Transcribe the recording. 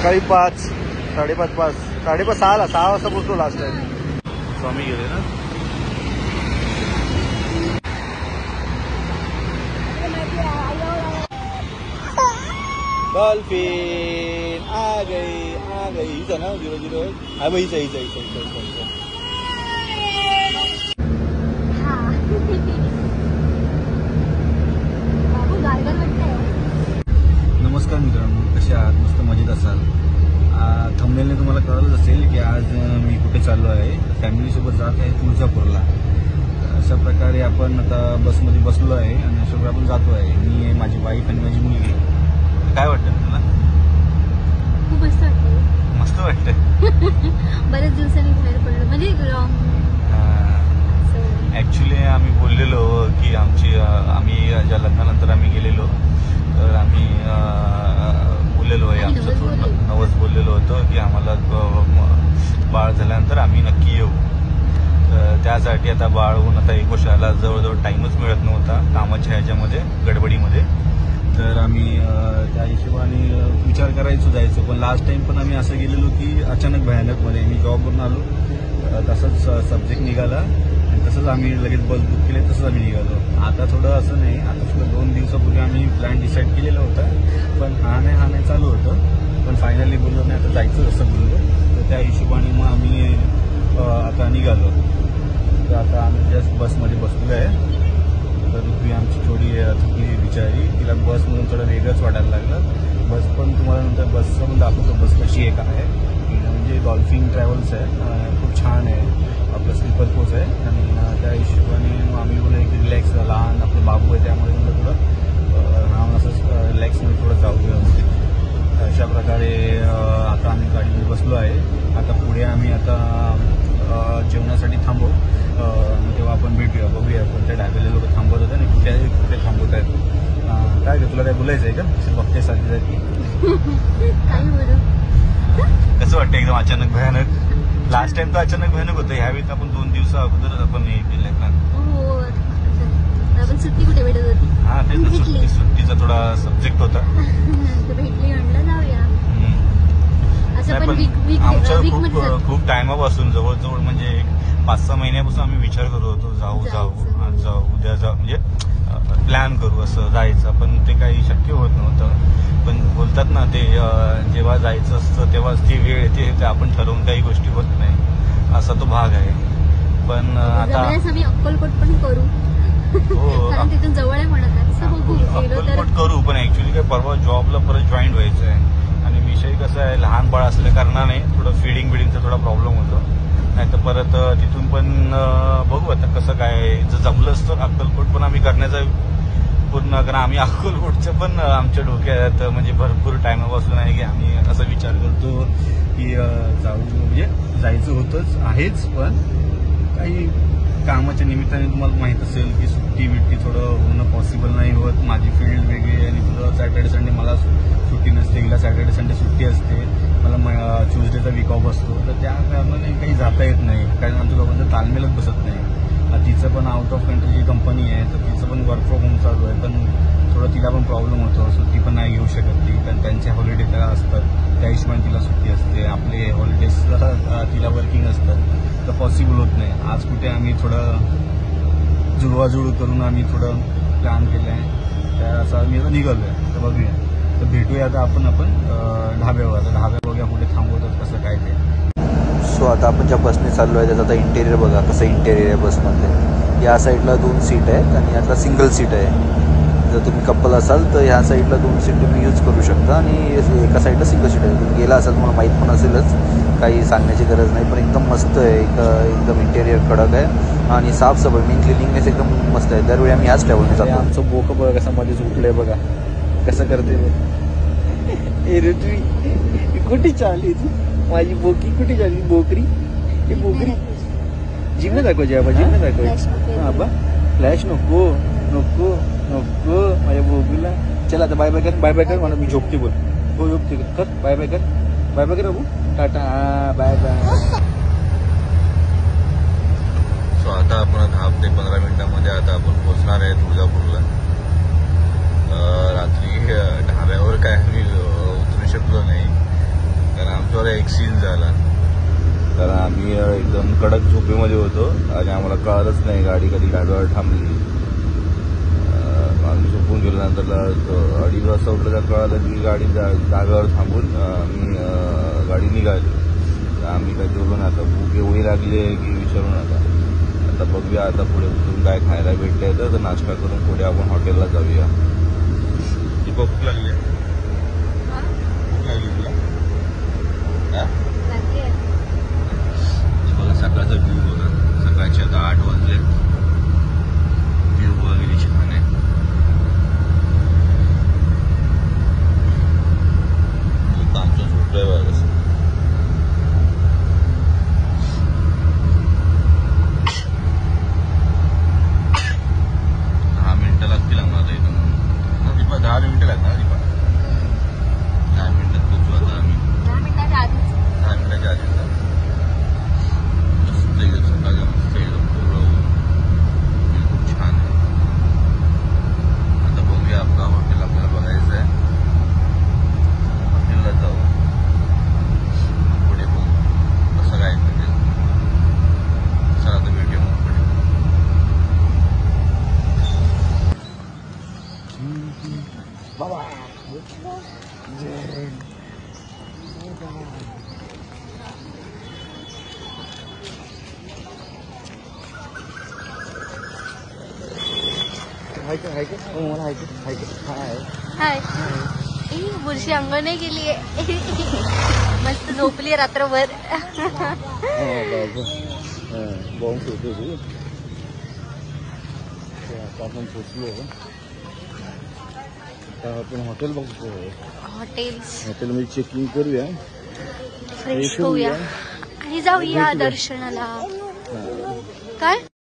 सकाळी 5, 5:30, 5:30, 6 वाजता पोचलो लास्ट टाइम. स्वामी गेले ना. डॉल्फिन आ गई हीच आहे ना 008. हा भाई सही. नमस्कार मित्रांनो, कसे आहात? मस्त मजेत असाल. थंबनेलने तुम्हाला कळलंच असेल की आज मी कुठे चाललो आहे. फॅमिलीसोबत जात आहे तुळजापूरला. अशा प्रकारे आपण आता बसमध्ये बसलो आहे आणि अशा प्रकारे आपण जातो आहे. मी आहे, माझी वाईफ आणि माझी मुलगी. काय वाटतं तुला? खूप मस्त वाटतं. बरेच दिवसांनी बाहेर पडलो म्हणजे ॲक्च्युली आम्ही बोललेलो की आम्ही ज्या लग्नानंतर आम्ही गेलेलो तर आम्ही बोललेलो आहे आमचं थोडं नवस बोललेलो होतं की आम्हाला बाळ झाल्यानंतर आम्ही नक्की येऊ. त्यासाठी आता बाळ होऊन आता 1 वर्षाला जवळजवळ टाईमच मिळत नव्हता कामाच्या ह्याच्यामध्ये गडबडीमध्ये. तर आम्ही त्या हिशोबाने विचार करायचो जायचो. पण लास्ट टाइम पण आम्ही असं गेलेलो की अचानक भयानकमध्ये मी जॉबवरून आलो तसंच सब्जेक्ट निघाला आणि तसंच आम्ही लगेच बस बुक केले तसंच आम्ही निघालो. आता थोडं असं नाही, आता थोडं 2 दिवसापूर्वी आम्ही प्लॅन डिसाईड केलेला होता पण हा नाही चालू होतं. पण फायनली बोललो नाही आता जायचं असं बोललो. तर त्या हिशोबाने मग आम्ही आता निघालो. तर आता आम्ही जस्ट बसमध्ये बसलो आहे. तर ती आमची थोडी थकली बिचारी, तिला बसमधून थोडं वेगळंच वाटायला लागलं. बस पण तुम्हाला नंतर बसचं पण दाखवतो बस कशी आहे काय आहे. म्हणजे डॉल्फिन ट्रॅव्हल्स आहे, खूप छान आहे. आपलं स्लीपर कोच आहे आणि त्या हिशोबाने मग आम्ही बोललो की रिलॅक्स लहान आपलं बाबू आहे त्यामुळे म्हणलं थोडं लहान असं रिलॅक्समध्ये थोडं जाऊया. अशा प्रकारे आता आम्ही गाडीमध्ये बसलो आहे. आता पुढे आम्ही आता जेवणासाठी थांबू. तेव्हा आपण भेटूया, बघूया कोणत्या ढाब्याला लोक थांबवत होते आणि कुठे थांबवत आहेत. काय तुला काय बोलायचं आहे का? बघते सारखी कसं वाटतं? एकदम अचानक भयानक. लास्ट टाइम तर अचानक भयानक होतं. ह्यावेळी आपण 2 दिवसा अगोदर आपण हे केलंय प्लॅन. सुट्टी कुठे भेटत होती? हा ते सुट्टीचा थोडा सब्जेक्ट होता. भेटली म्हणलं जाऊया. आमच्या खूप टायमापासून जवळजवळ म्हणजे 5-6 महिन्यापासून आम्ही विचार करत होतो जाऊ उद्या जाऊ म्हणजे प्लॅन करू असं जायचं. पण ते काही शक्य होत नव्हतं. पण बोलतात ना ते जेव्हा जायचं असतं तेव्हाच ती वेळ येते. आपण ठरवून काही गोष्टी होत नाही, असा तो भाग आहे. पण आता आम्ही अक्कलकोट पण करू. हो, कारण तिथून जवळ आहे म्हणत अक्कलकोट करू. पण ऍक्च्युली काय परवा जॉबला परत जॉईन व्हायचं आहे आणि विषय कसा आहे लहान बाळ असल्या कारणाने थोडं फिडिंगचा थोडा प्रॉब्लेम होतो. नाही तर परत तिथून पण बघू आता कसं काय. जर जमलंच तर अक्कलकोट पण आम्ही करण्याचा पूर्ण, कारण आम्ही अक्कलकोटचं पण आमच्या डोक्यात म्हणजे भरपूर टायमापासून आहे की आम्ही असा विचार करतो की जाऊ म्हणजे जायचं होतंच आहेच. पण काही कामाच्या निमित्ताने तुम्हाला माहीत असेल की सुट्टी थोडं होणं पॉसिबल नाही होत. माझी फील्ड वेगळी आहे आणि तुला सॅटर्डे संडे मला सुट्टी नसते. हिला सॅटर्डे संडे सुट्टी असते, मला ट्यूजडेचा वीक ऑफ असतो. तर त्या कारणाने काही जाता येत नाही कारण आमच्या दोघांचं तालमेलच बसत नाही. तिचं पण आउट ऑफ कंट्रीची कंपनी आहे तर तिचं पण वर्क फ्रॉम होम चालू आहे. पण थोडं तिला पण प्रॉब्लेम होतो, सुट्टी पण नाही घेऊ शकत ती कारण त्यांचे हॉलिडे त्याला असतात. त्या हिशोबाने तिला सुट्टी असते. आपले हॉलिडेजला तिला वर्किंग असतात तर पॉसिबल होत नाही. आज कुठे आम्ही थोडं जुळवाजुळू करून आम्ही थोडं प्लॅन केलं आहे. त्या असं आम्ही आता निघालो आहे. तर बघूया, तर भेटूया आता आपण ढाब्यावर. आता ढाब्या बघूया कुठे थांबवतात कसं काय ते. सो आता आपण ज्या बसने चाललो आहे त्याचं आता इंटेरियर बघा कसं इंटेरियर आहे बसमध्ये. या साईडला 2 सीट आहेत आणि यातला सिंगल सीट आहे. जर तुम्ही कपल असाल तर ह्या साईडला 2 सीट तुम्ही यूज करू शकता आणि एका साईडला सिंगल सीट आहे. तुम्ही गेला असाल तुम्हाला माहीत पण असेलच, काही सांगण्याची गरज नाही. पण एकदम मस्त आहे, एकदम इंटेरियर कडक आहे आणि साफसफाई मेन क्लिनिंगनेस एकदम मस्त आहे. दरवेळी आम्ही याच ट्रॅव्हलने जातो. आमचं बोकं बघा कसं मध्ये झुकलंय बघा कसं करते. कुठे चालली तू? माझी बोकी कुठे चालली? बोकरी हे बोकरी जिमने दाखवायची आबा, जिमने दाखवायची. आबा फ्लॅश नको नको नको माझ्या बोकीला. चला आता बाय बाय कर म्हणा. मी झोपते बोल. हो झोपते कर. बाय बाय कर Abu. Tata bye bye. So आता आपण 10 ते 15 मिनिटांमध्ये आता आपण पोहोचणार आहे तुळजापूरला. रात्री ढाब्यावर काय आम्ही उतरू शकलो नाही आणि आम्हाला कळालंच नाही गाडी कधी जागेवर थांबली. आम्ही झोपून गेल्यानंतर 2:30 वाजता उठलं तर कळालं की गाडी जागेवर थांबून गाडी निघाली. आम्ही काय जेवलो ना, आता भूक एवढी लागली आहे की विचारू नका. आता बघूया आता पुढे उठून काय खायला भेटतंय तर नाश्ता करून पुढे आपण हॉटेलला जाऊया. ती भूक लागली आहे, भूक लागली तुला? बघा सकाळचा व्ह्यू बघा, सकाळचे आता 8 वाजले. व्ह्यू बघा किती छान आहे. आमचं झोपलंय बघा कसं. 10 मिनिटं लागतील आम्हाला इथून. दीपा 10 मिनिटं लागणार दीपा. 10 मिनिटात पोहोचू आता आम्ही. 10 मिनिटाच्या आधीच. 10 मिनिटाच्या आधी मस्त एकदम सकाळचं मस्त एकदम कोरडं खूप छान आहे. आता बघूया आपला हॉटेल आपल्याला बघायचं आहे. हॉटेलला जाऊ, पुढे बघू कसं काय म्हणजे. चला आता भेटूया मग पुढे. बाबा हाय. बुरशी अंगणे गेलीये. मस्त झोपली रात्रभर. बॉम्ब होतो तू. आता आपण पोचलो. आता आपण हॉटेल बघतो. हॉटेलमध्ये चेकिंग करूया, फ्रेश होऊया आणि जाऊया दर्शनाला. काय